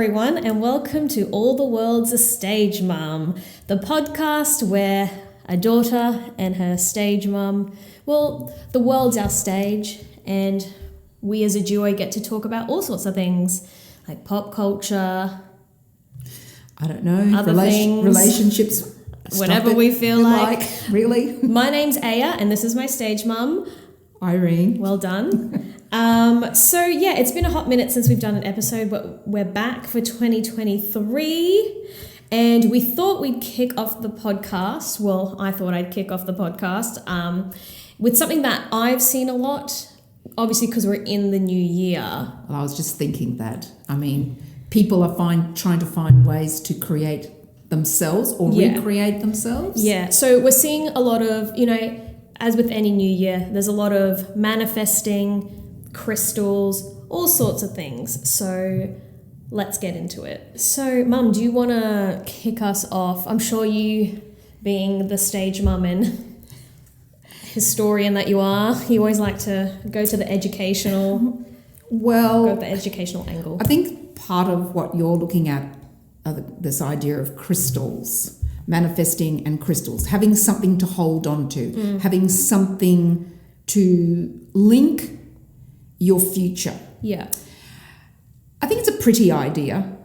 everyone, and welcome to All the World's a Stage Mum, the podcast where a daughter and her stage mum, well, the world's our stage, and we as a duo get to talk about all sorts of things, like pop culture, I don't know, other things, relationships, whenever we feel like. Really? My name's Aya, and this is my stage mum, Irene. Well done. So yeah, it's been a hot minute since we've done an episode, but we're back for 2023, and we thought we'd kick off the podcast. Well, I thought I'd kick off the podcast with something that I've seen a lot, obviously because we're in the new year. Well, I was just thinking that. I mean, people are trying to find ways to create themselves or recreate themselves. Yeah, so we're seeing a lot of, as with any new year, there's a lot of manifesting, crystals, all sorts of things. So let's get into it. So, Mum, do you want to kick us off? I'm sure you, being the stage mum and historian that you are, you always like to go to the educational angle. I think part of what you're looking at are this idea of crystals. Manifesting and crystals, having something to hold on to, having something to link your future. Yeah. I think it's a pretty idea.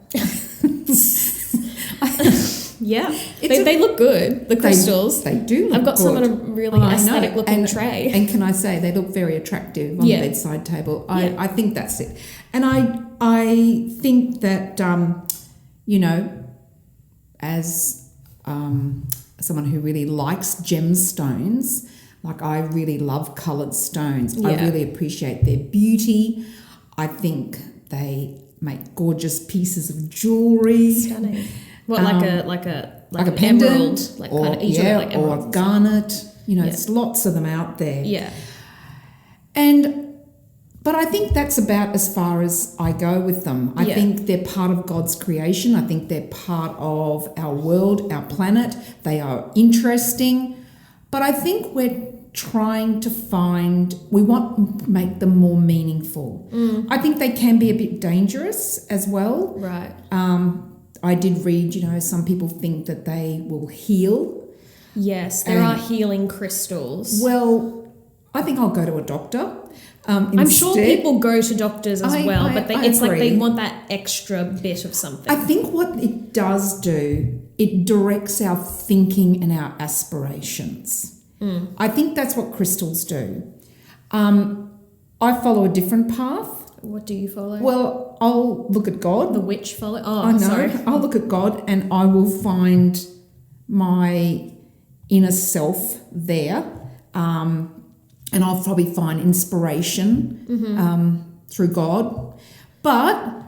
Yeah. They look good, the crystals. They do look I've got good. some on a really aesthetic looking tray. And can I say, they look very attractive on the bedside table. I think that's it. And I think that, as someone who really likes gemstones, like I really love coloured stones. I really appreciate their beauty. I think they make gorgeous pieces of jewellery. Stunning. What, like a pendant, emerald, like or, kind of like or a garnet. There's lots of them out there. Yeah. But I think that's about as far as I go with them. I think they're part of God's creation. I think they're part of our world, our planet. They are interesting. But I think we're trying to we want to make them more meaningful. I think they can be a bit dangerous as well. Right. I did read, some people think that they will heal. Yes, there are healing crystals. Well, I think I'll go to a doctor. I'm sure people go to doctors as well, but it's agree. like they want that extra bit of something. I think what it does do, it directs our thinking and our aspirations. I think that's what crystals do. I follow a different path. What do you follow? Well, I'll look at God. The witch follow? Oh, I know. Sorry. I'll look at God and I will find my inner self there. And I'll probably find inspiration through God. But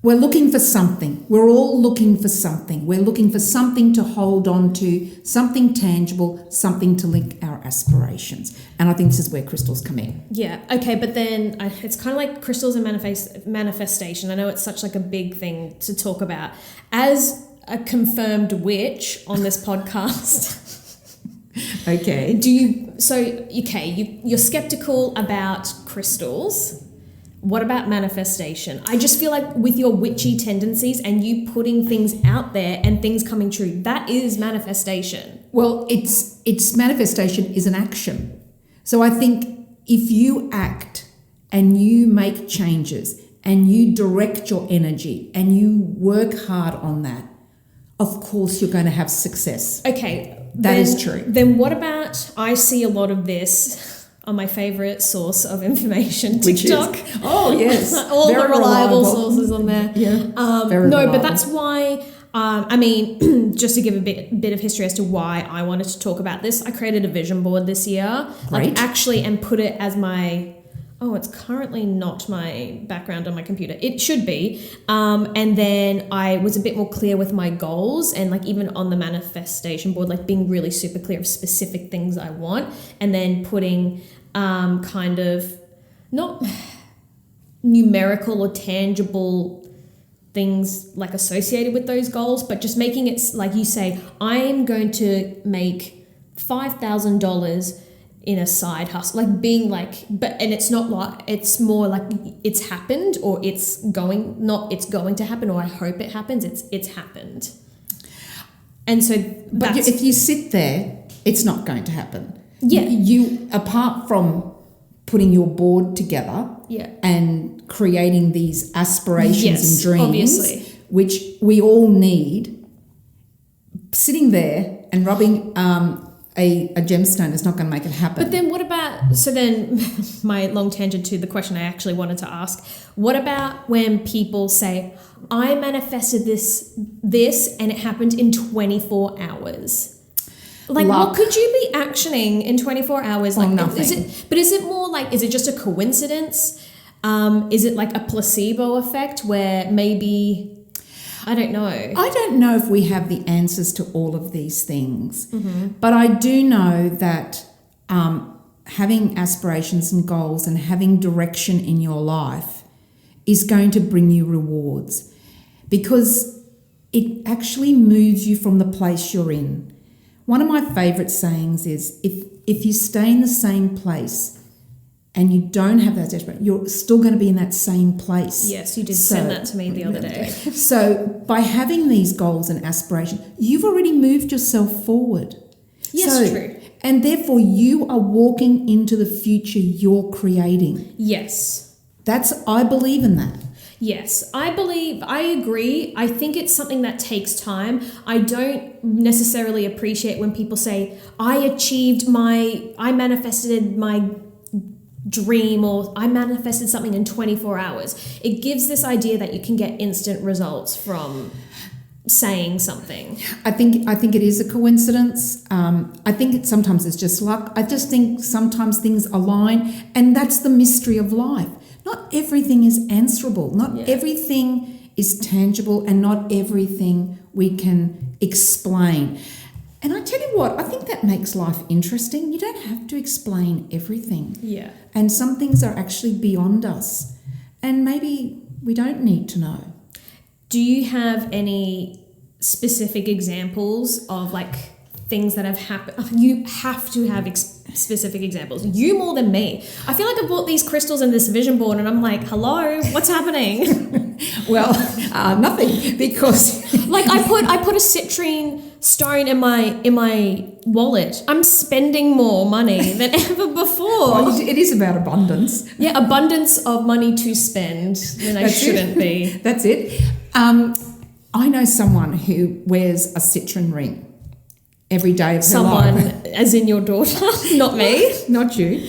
we're looking for something. We're all looking for something. We're looking for something to hold on to, something tangible, something to link our aspirations. And I think this is where crystals come in. Yeah. Okay, but then it's kind of like crystals and manifestation. I know it's such like a big thing to talk about. As a confirmed witch on this podcast... Okay. You're skeptical about crystals. What about manifestation? I just feel like with your witchy tendencies and you putting things out there and things coming true, that is manifestation. Well, it's manifestation is an action. So I think if you act and you make changes and you direct your energy and you work hard on that, of course you're going to have success. Okay. That is true. Then what about, I see a lot of this on my favourite source of information, TikTok. Oh, yes. All very the reliable sources on there. Yeah, very reliable. But that's why, just to give a bit of history as to why I wanted to talk about this, I created a vision board this year. Great. And put it as my... Oh, it's currently not my background on my computer. It should be. And then I was a bit more clear with my goals and like even on the manifestation board, like being really super clear of specific things I want and then putting kind of not numerical or tangible things like associated with those goals, but just making it like you say, I am going to make $5,000 in a side hustle, like being like, but, and it's not like, it's more like it's happened, or it's going to happen, or I hope it happens. It's happened. And so, but if you sit there, it's not going to happen. Yeah. You apart from putting your board together, yeah, and creating these aspirations and dreams, obviously, which we all need, sitting there and rubbing a gemstone is not going to make it happen. But then what about, so then my long tangent to the question I actually wanted to ask, what about when people say, I manifested this and it happened in 24 hours? Like, luck. what could you be actioning in 24 hours? Like, nothing. Is it more like, is it just a coincidence? Is it like a placebo effect where maybe, I don't know. I don't know if we have the answers to all of these things, but I do know that having aspirations and goals and having direction in your life is going to bring you rewards, because it actually moves you from the place you're in. One of my favourite sayings is, if you stay in the same place and you don't have that aspiration, you're still going to be in that same place. Yes, you did send that to me the other day. So by having these goals and aspirations, you've already moved yourself forward. Yes, true. And therefore you are walking into the future you're creating. Yes. I believe in that. Yes, I agree. I think it's something that takes time. I don't necessarily appreciate when people say, I manifested my dream, or I manifested something in 24 hours. It gives this idea that you can get instant results from saying something. I think it is a coincidence. I think sometimes it's just luck. I just think sometimes things align, and that's the mystery of life. Not everything is answerable. Not everything is tangible, and not everything we can explain. And I tell you what, I think that makes life interesting. You don't have to explain everything. Yeah. And some things are actually beyond us, and maybe we don't need to know. Do you have any specific examples of like things that have happened? You have to have specific examples. You more than me. I feel like I bought these crystals and this vision board and I'm like, hello, what's happening? Well, nothing, because like I put a citrine stone in my wallet. I'm spending more money than ever before. Well, it is about abundance. Yeah, abundance of money to spend when I shouldn't be. That's it. I know someone who wears a citrine ring every day of her life. As in your daughter, not me. Not you.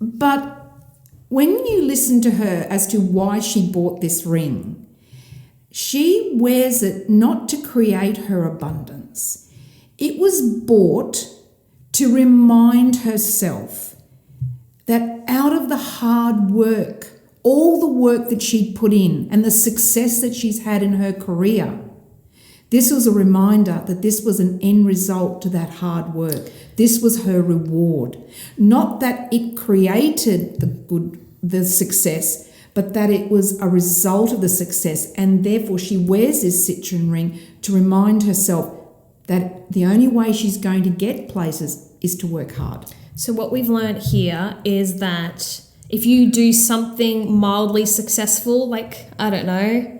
But when you listen to her as to why she bought this ring, she wears it not to create her abundance. It was bought to remind herself that out of the hard work, all the work that she'd put in and the success that she's had in her career, this was a reminder that this was an end result to that hard work. This was her reward. Not that it created the success, but that it was a result of the success. And therefore she wears this citrine ring to remind herself that the only way she's going to get places is to work hard. So what we've learned here is that if you do something mildly successful, like, I don't know,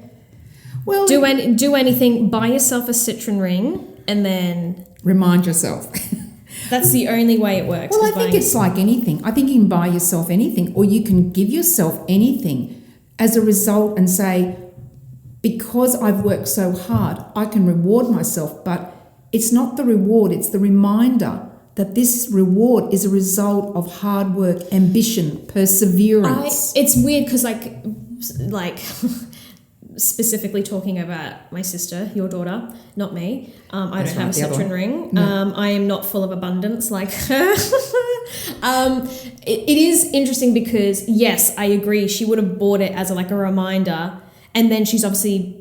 well, do anything, buy yourself a citrine ring and then remind yourself. That's the only way it works. Well, I think it's like anything. I think you can buy yourself anything, or you can give yourself anything as a result and say, because I've worked so hard, I can reward myself. But it's not the reward, it's the reminder that this reward is a result of hard work, ambition, perseverance. It's weird because like specifically talking about my sister, your daughter, not me. I don't have a citrine ring. No. I am not full of abundance like her. It is interesting because, yes, I agree. She would have bought it as a reminder, and then she's obviously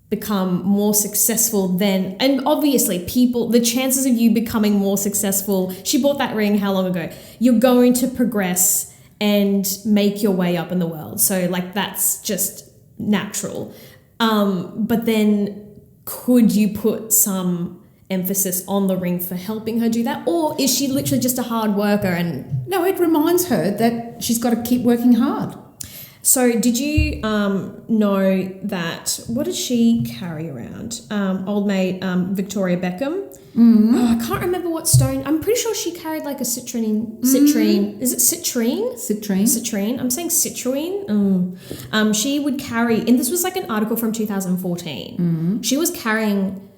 become more successful then. And obviously the chances of you becoming more successful, she bought that ring how long ago? You're going to progress and make your way up in the world. So that's just natural. But then could you put some emphasis on the ring for helping her do that? Or is she literally just a hard worker? And No, it reminds her that she's got to keep working hard. so did you know that, what did she carry around? Old maid Victoria Beckham. Oh, I can't remember what stone. I'm pretty sure she carried like a citrine. Is it citrine? Citrine. I'm saying citrine. She would carry, and this was like an article from 2014. She was carrying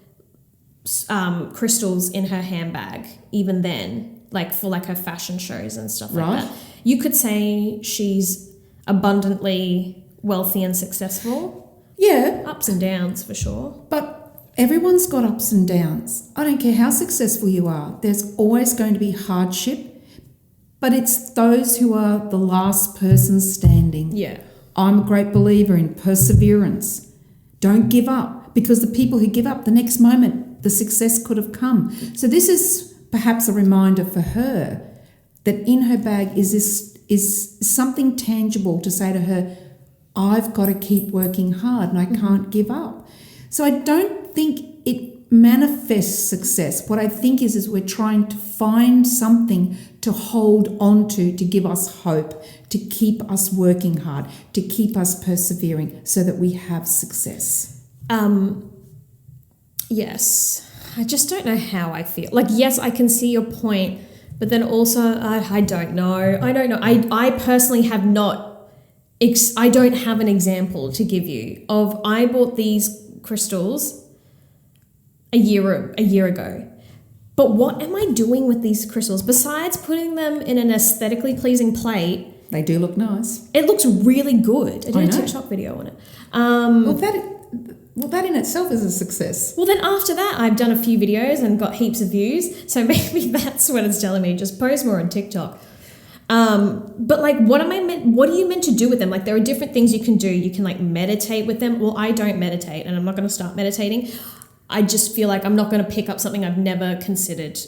crystals in her handbag even then, like for like her fashion shows and stuff like that. You could say she's abundantly wealthy and successful. Yeah. Ups and downs for sure. But everyone's got ups and downs. I don't care how successful you are. There's always going to be hardship, but it's those who are the last person standing. Yeah. I'm a great believer in perseverance. Don't give up, because the people who give up, the next moment, the success could have come. So this is perhaps a reminder for her that in her bag is something tangible to say to her, I've got to keep working hard and I can't give up. So I don't think it manifests success. What I think is we're trying to find something to hold on to give us hope, to keep us working hard, to keep us persevering so that we have success. Yes. I just don't know how I feel. Like, yes, I can see your point, but then also I don't know. I personally have not, I don't have an example to give you of, I bought these crystals a year ago. But what am I doing with these crystals besides putting them in an aesthetically pleasing plate? They do look nice. It looks really good. I did a TikTok video on it. Well, that in itself is a success. Well, then after that, I've done a few videos and got heaps of views. So maybe that's what it's telling me. Just post more on TikTok. But like, what are you meant to do with them? Like, there are different things you can do. You can like meditate with them. Well, I don't meditate and I'm not going to start meditating. I just feel like I'm not going to pick up something I've never considered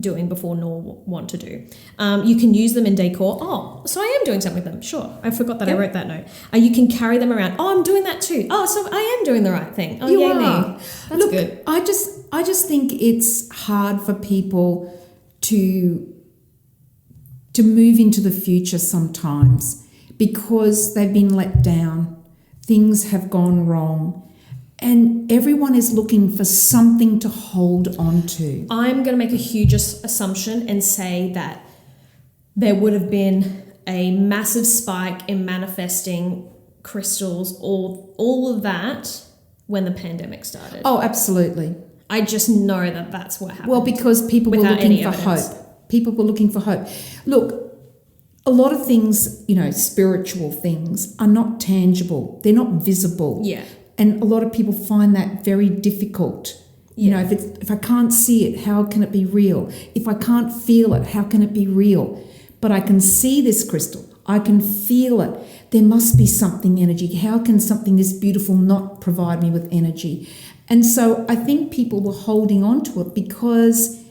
doing before nor want to do. You can use them in decor. Oh, so I am doing something with them. Sure. I forgot that I wrote that note. You can carry them around. Oh, I'm doing that too. Oh, so I am doing the right thing. Oh, yay me. That's good. I just think it's hard for people to move into the future sometimes because they've been let down. Things have gone wrong. And everyone is looking for something to hold on to. I'm going to make a huge assumption and say that there would have been a massive spike in manifesting crystals, all of that, when the pandemic started. Oh, absolutely. I just know that that's what happened. Well, because people were looking for hope. People were looking for hope. Look, a lot of things, spiritual things are not tangible. They're not visible. Yeah. And a lot of people find that very difficult. If I can't see it, how can it be real? If I can't feel it, how can it be real? But I can see this crystal. I can feel it. There must be something energy. How can something this beautiful not provide me with energy? And so I think people were holding on to it because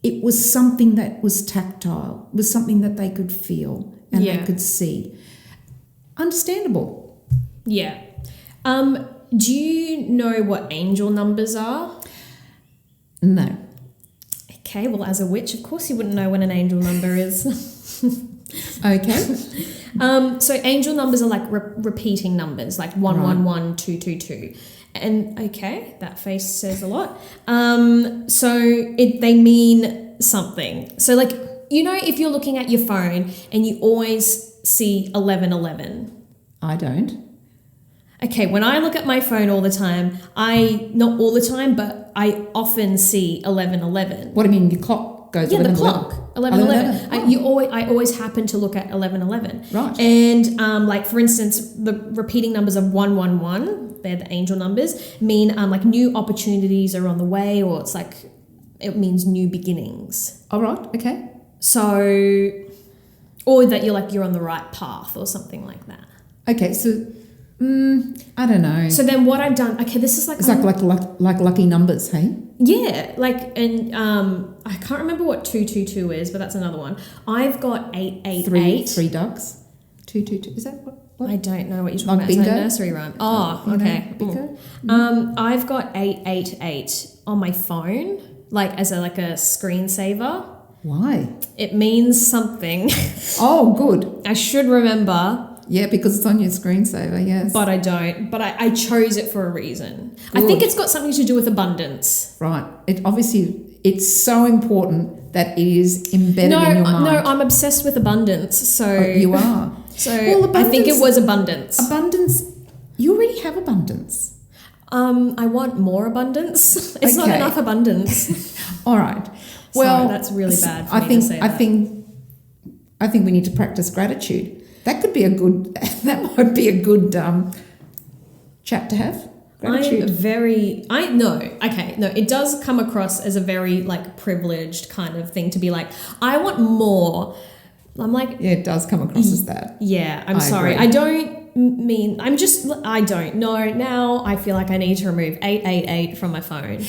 it was something that was tactile. It was something that they could feel and they could see. Understandable. Yeah. Do you know what angel numbers are? No. Okay, well, as a witch, of course you wouldn't know what an angel number is. Okay. So angel numbers are like repeating numbers, like 111, 222. And okay, that face says a lot. So they mean something. So like, if you're looking at your phone and you always see 1111. I don't. Okay, when I look at my phone all the time, not all the time, but I often see 1111. What do you mean? Your clock goes 11, the clock. 1111. I always happen to look at 1111. Right. And like, for instance, the repeating numbers of 111, they're the angel numbers, mean like new opportunities are on the way, or it's like, it means new beginnings. All right. Okay. So, or that you're on the right path or something like that. Okay. So, I don't know. So then what I've done, okay, this is like... It's like lucky numbers, hey? Yeah, and I can't remember what 222 is, but that's another one. I've got 888. Three ducks. 222. Is that what? I don't know what you're talking about. Bingo? It's a nursery rhyme. Oh, okay. Bingo? I've got 888 on my phone. like as a screensaver. Why? It means something. Oh, good. I should remember. Yeah, because it's on your screensaver, yes. But I don't. But I chose it for a reason. Good. I think it's got something to do with abundance. Right. It's so important that it is embedded in your mind. No, I'm obsessed with abundance. So you are. So I think it was abundance. Abundance. You already have abundance. I want more abundance. It's not enough abundance. All right. Well, sorry, that's really bad for me to say that. I think we need to practice gratitude. That could be a good. That might be a good chat to have. Gratitude. It does come across as a very privileged kind of thing to be like, I want more. I'm like, yeah, it does come across as that. Yeah, I'm sorry. Agree. I don't know. Now I feel like I need to remove 888 from my phone.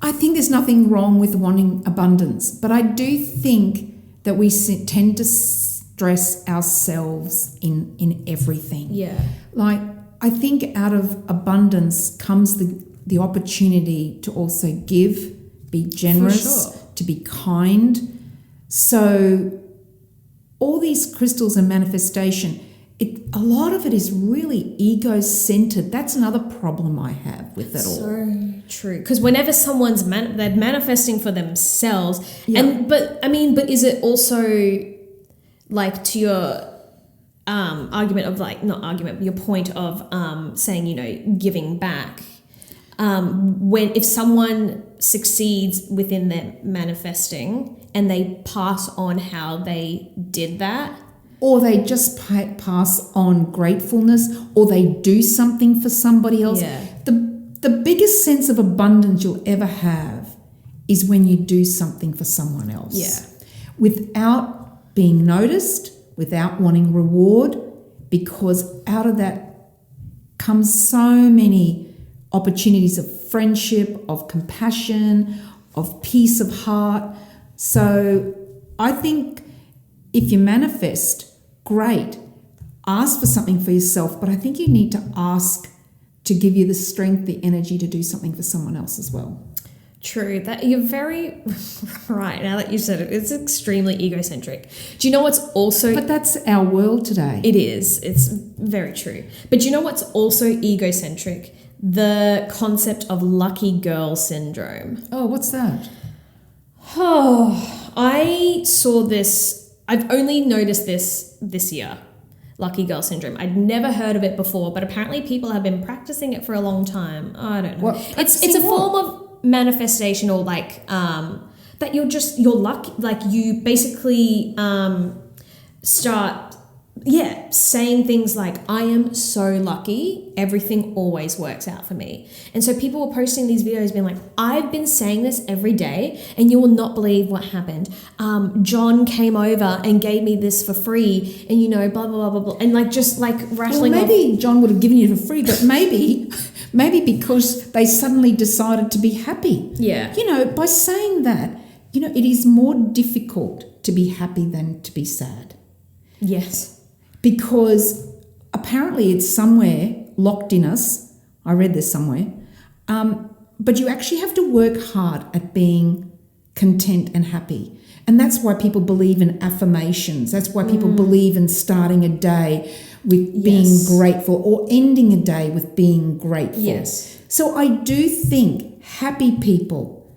I think there's nothing wrong with wanting abundance, but I do think that we tend to stress ourselves in everything. Yeah. I think out of abundance comes the opportunity to also give, be generous, to be kind. So all these crystals and manifestation, a lot of it is really ego-centered. That's another problem I have with it all. So true. Because whenever someone's they're manifesting for themselves, but is it also to your argument of not argument, but your point of saying giving back? If someone succeeds within their manifesting and they pass on how they did that, or they just pass on gratefulness, or they do something for somebody else. Yeah. The biggest sense of abundance you'll ever have is when you do something for someone else. Yeah. Without being noticed, without wanting reward, because out of that comes so many opportunities of friendship, of compassion, of peace of heart. So I think if you manifest, great, ask for something for yourself, but I think you need to ask to give you the strength, the energy to do something for someone else as well. True. That you're very right. Now that you said it, it's extremely egocentric. Do you know what's also... But that's our world today. It is. It's very true. But do you know what's also egocentric? The concept of lucky girl syndrome. Oh, what's that? Oh, I saw this... I've only noticed this year, lucky girl syndrome. I'd never heard of it before, but apparently people have been practicing it for a long time. I don't know. It's a form of manifestation, or that you're lucky, you basically start saying things like, I am so lucky, everything always works out for me. And so people were posting these videos being like, I've been saying this every day and you will not believe what happened. John came over and gave me this for free, and blah, blah, blah, blah, blah. And rattling off. Maybe John would have given you it for free, but maybe because they suddenly decided to be happy. Yeah. By saying that, it is more difficult to be happy than to be sad. Yes. Because apparently it's somewhere locked in us. I read this somewhere. But you actually have to work hard at being content and happy. And that's why people believe in affirmations. That's why people believe in starting a day with being grateful, or ending a day with being grateful. Yes. So I do think happy people,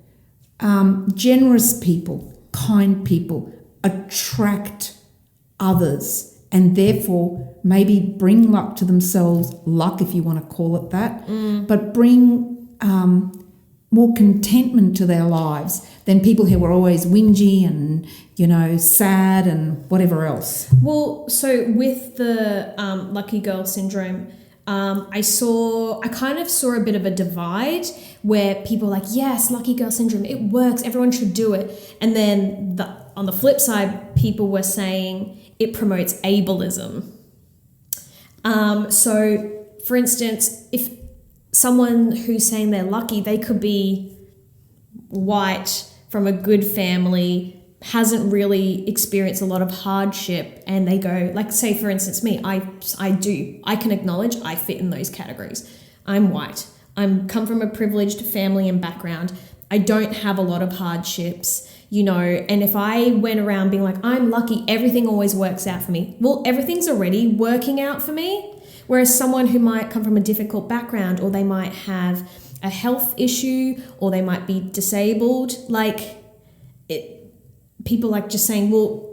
generous people, kind people attract others, and therefore maybe bring luck to themselves, luck if you want to call it that, but bring more contentment to their lives than people who were always whingy and, sad and whatever else. Well, so with the lucky girl syndrome, I kind of saw a bit of a divide where people are like, yes, lucky girl syndrome, it works, everyone should do it. And then on the flip side, people were saying it promotes ableism. So, for instance, if someone who's saying they're lucky, they could be white, from a good family, hasn't really experienced a lot of hardship, and they go, say for instance me, I can acknowledge I fit in those categories. I'm white. I'm come from a privileged family and background, I don't have a lot of hardships, you know, and if I went around being like, I'm lucky, everything always works out for me. Well, everything's already working out for me. Whereas someone who might come from a difficult background, or they might have a health issue, or they might be disabled, people like just saying, well,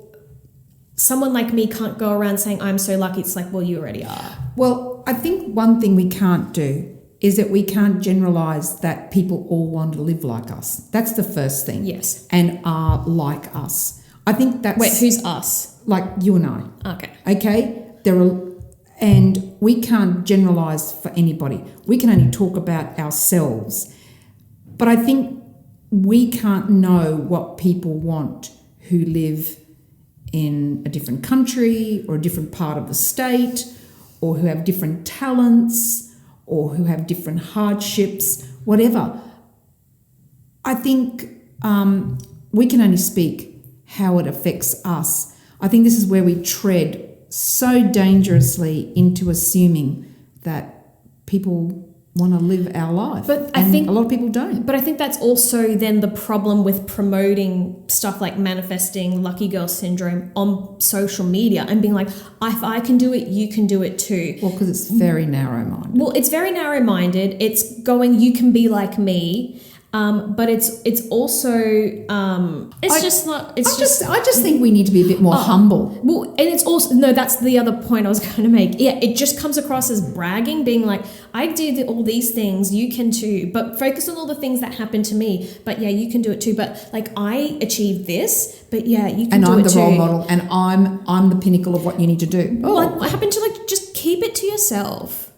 someone like me can't go around saying I'm so lucky. It's like, well, you already are. Well, I think one thing we can't do is that we can't generalise that people all want to live like us. That's the first thing. Yes. And are like us. I think that's... Wait, who's us? Like you and I. Okay. Okay? And we can't generalise for anybody. We can only talk about ourselves. But I think we can't know what people want who live in a different country or a different part of the state, or who have different talents, or who have different hardships, whatever. I think we can only speak how it affects us. I think this is where we tread so dangerously into assuming that people want to live our life. But I think a lot of people don't. But I think that's also then the problem with promoting stuff like manifesting lucky girl syndrome on social media and being like, if I can do it, you can do it too. Well, because it's very narrow-minded. Well, it's very narrow-minded. It's going, you can be like me. But it's also I just think we need to be a bit more humble. Well, and it's also that's the other point I was going to make. Yeah, it just comes across as bragging, being like, I did all these things, you can too. But focus on all the things that happened to me. But yeah, you can do it too. But like, I achieved this. But yeah, you can do it too. And I'm the role model, and I'm the pinnacle of what you need to do. Well, what happened to just keep it to yourself?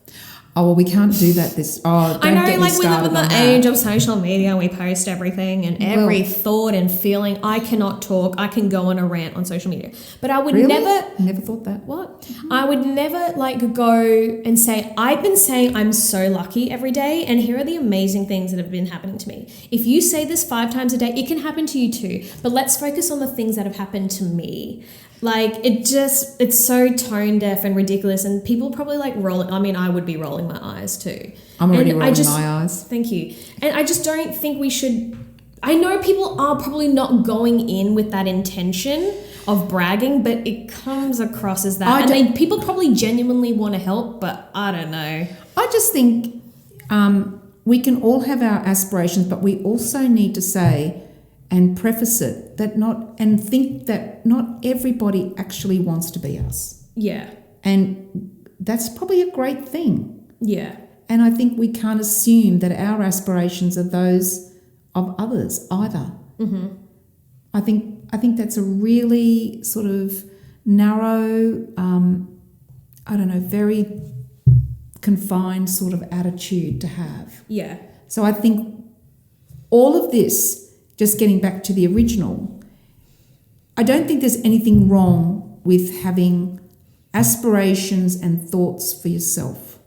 Oh, well, we can't do that. I know, like we live in the age of social media, we post everything and every thought and feeling. I cannot talk. I can go on a rant on social media. But I would never thought that. What? Mm-hmm. I would never go and say, I've been saying I'm so lucky every day, and here are the amazing things that have been happening to me. If you say this 5 times a day, it can happen to you too. But let's focus on the things that have happened to me. Like, it's so tone deaf and ridiculous, and people probably rolling. I mean, I would be rolling my eyes too. I'm already rolling my eyes. Thank you. And I just don't think we should. I know people are probably not going in with that intention of bragging, but it comes across as that. People probably genuinely want to help, but I don't know. I just think we can all have our aspirations, but we also need to say and preface it think that not everybody actually wants to be us. Yeah. And that's probably a great thing. Yeah. And I think we can't assume that our aspirations are those of others either. Mm-hmm. I think that's a really sort of narrow, very confined sort of attitude to have. Yeah. So I think all of this, just getting back to the original, I don't think there's anything wrong with having aspirations and thoughts for yourself.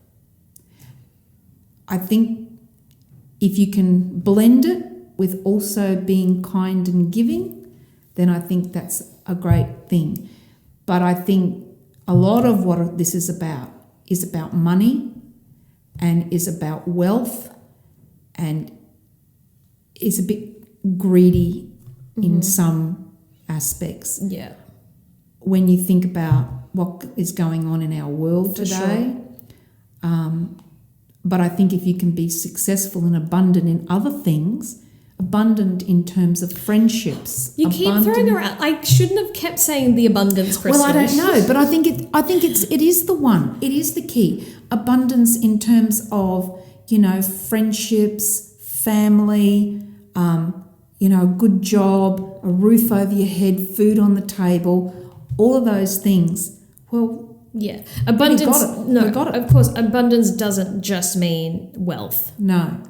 I think if you can blend it with also being kind and giving, then I think that's a great thing. But I think a lot of what this is about money and is about wealth and is a bit greedy in some aspects. Yeah. When you think about what is going on in our world today. Sure. But I think if you can be successful and abundant in other things, abundant in terms of friendships. You keep throwing around. I shouldn't have kept saying the abundance, Kristen. Well, I don't know, but I think it is the one. It is the key. Abundance in terms of, friendships, family, a good job, a roof over your head, food on the table, all of those things. Well, yeah, abundance. We got it. Of course, abundance doesn't just mean wealth. No.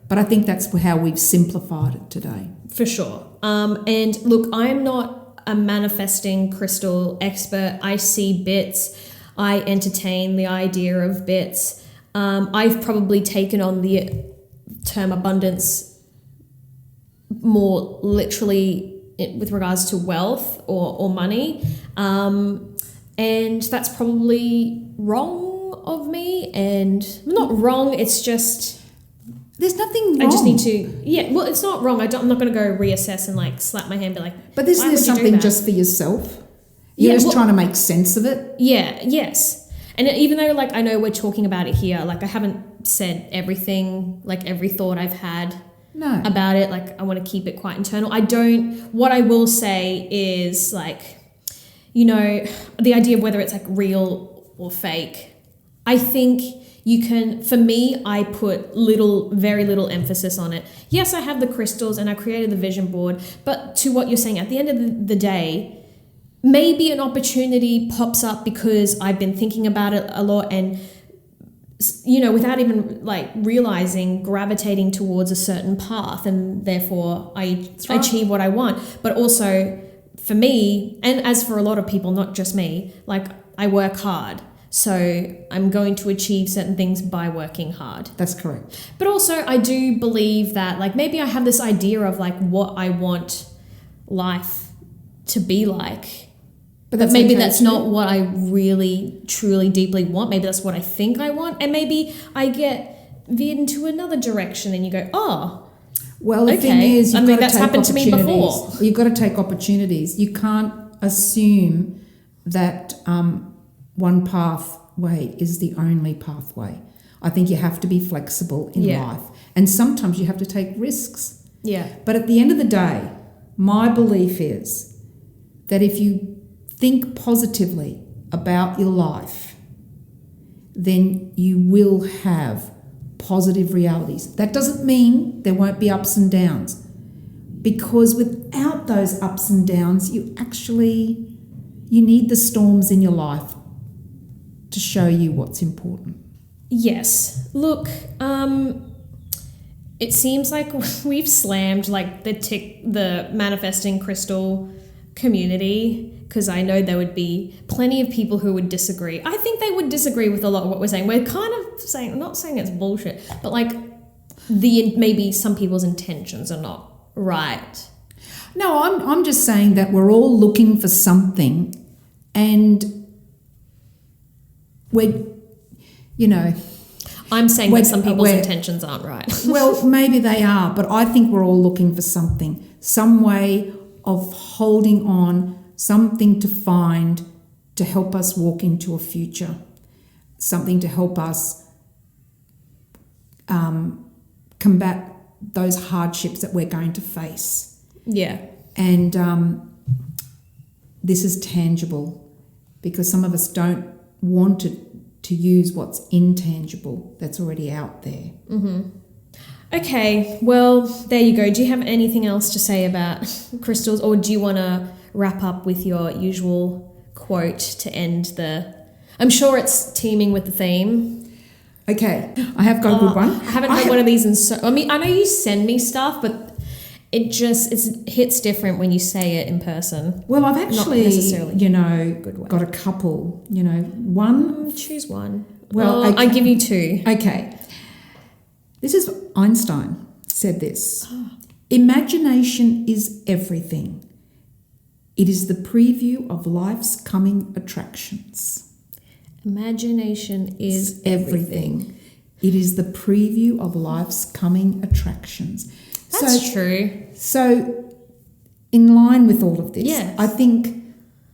But I think that's how we've simplified it today. For sure. And look, I'm not a manifesting crystal expert. I see bits. I entertain the idea of bits. I've probably taken on the term abundance more literally with regards to wealth or money. And that's probably wrong of me, and not wrong, it's just There's nothing wrong. I just need to, well, it's not wrong. I'm not going to go reassess and like slap my hand and be like, but isn't why there would you do something that? just for yourself? You're just trying to make sense of it? Yes. And even though like I know we're talking about it here, like I haven't said everything, like every thought I've had about it. Like I want to keep it quite internal. What I will say is like, you know, the idea of whether it's like real or fake, I think you can, for me, I put very little emphasis on it. Yes, I have the crystals and I created the vision board, but to what you're saying, at the end of the day, maybe an opportunity pops up because I've been thinking about it a lot and, you know, without even like realizing, gravitating towards a certain path, and therefore I achieve what I want. But also for me, and as for a lot of people, not just me, like I work hard. So I'm going to achieve certain things by working hard. That's correct. But also I do believe that like maybe I have this idea of like what I want life to be like. But maybe that's not what I really, truly, deeply want. Maybe that's what I think I want. And maybe I get veered into another direction and you go, oh, well, the thing is, you've got to that's take happened to me before. You've got to take opportunities. You can't assume that one pathway is the only pathway. I think you have to be flexible in life. And sometimes you have to take risks. Yeah. But at the end of the day, my belief is that if you think positively about your life, then you will have positive realities. That doesn't mean there won't be ups and downs, because without those ups and downs, you need the storms in your life to show you what's important. Yes. Look, it seems like we've slammed like the manifesting crystal community, because I know there would be plenty of people who would disagree. I think they would disagree with a lot of what we're saying. We're kind of saying, not saying it's bullshit, but like maybe some people's intentions are not right. No, I'm just saying that we're all looking for something, and we're, you know... I'm saying that some people's intentions aren't right. Well, maybe they are, but I think we're all looking for something, some way of holding on, something to find to help us walk into a future, something to help us combat those hardships that we're going to face. Yeah. And this is tangible, because some of us don't want to use what's intangible that's already out there. Mm-hmm. Okay, well, there you go. Do you have anything else to say about crystals, or do you want to wrap up with your usual quote to end the... I'm sure it's teeming with the theme. Okay, I have got a good one. I haven't heard one of these in so... I mean, I know you send me stuff, but it hits different when you say it in person. Well, I've actually, not necessarily got a couple, one... choose one. Well, I give you two. Okay. This is Einstein said this. Imagination is everything. It is the preview of life's coming attractions. Imagination is everything. It is the preview of life's coming attractions. That's true. So, in line with all of this, yes. I think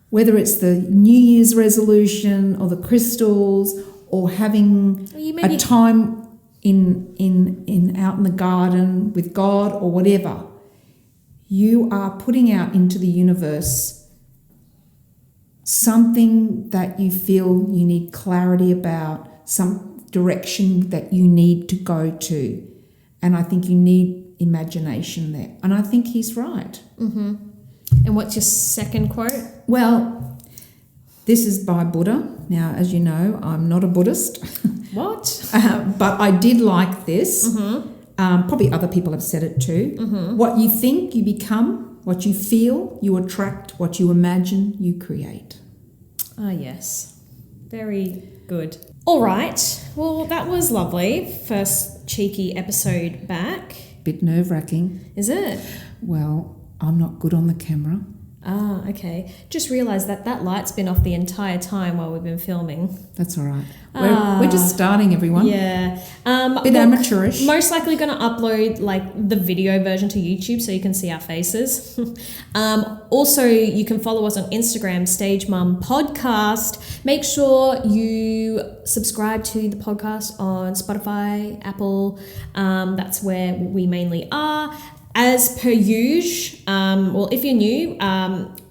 whether it's the New Year's resolution or the crystals or having a time in out in the garden with God or whatever, you are putting out into the universe something that you feel you need clarity about, some direction that you need to go to. And I think you need imagination there. And I think he's right. Mm-hmm. And what's your second quote? Well, this is by Buddha. Now, as you know, I'm not a Buddhist. What? But I did like this. Mm-hmm. Probably other people have said it too. Mm-hmm. What you think, you become. What you feel, you attract. What you imagine, you create. Ah, yes. Very good. All right. Well, that was lovely. First cheeky episode back. Bit nerve-wracking. Is it? Well, I'm not good on the camera. Ah, okay. Just realised that light's been off the entire time while we've been filming. That's all right. We're just starting, everyone. Yeah. Bit amateurish. Most likely going to upload like the video version to YouTube so you can see our faces. Also, you can follow us on Instagram, Stage Mum Podcast. Make sure you subscribe to the podcast on Spotify, Apple. That's where we mainly are. As per usual, well, if you're new,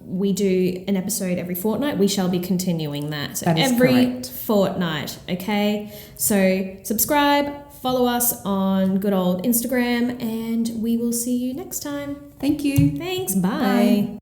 we do an episode every fortnight. We shall be continuing that. So that is every correct. fortnight, okay? So subscribe, follow us on good old Instagram, and we will see you next time. Thank you. Thanks. Bye.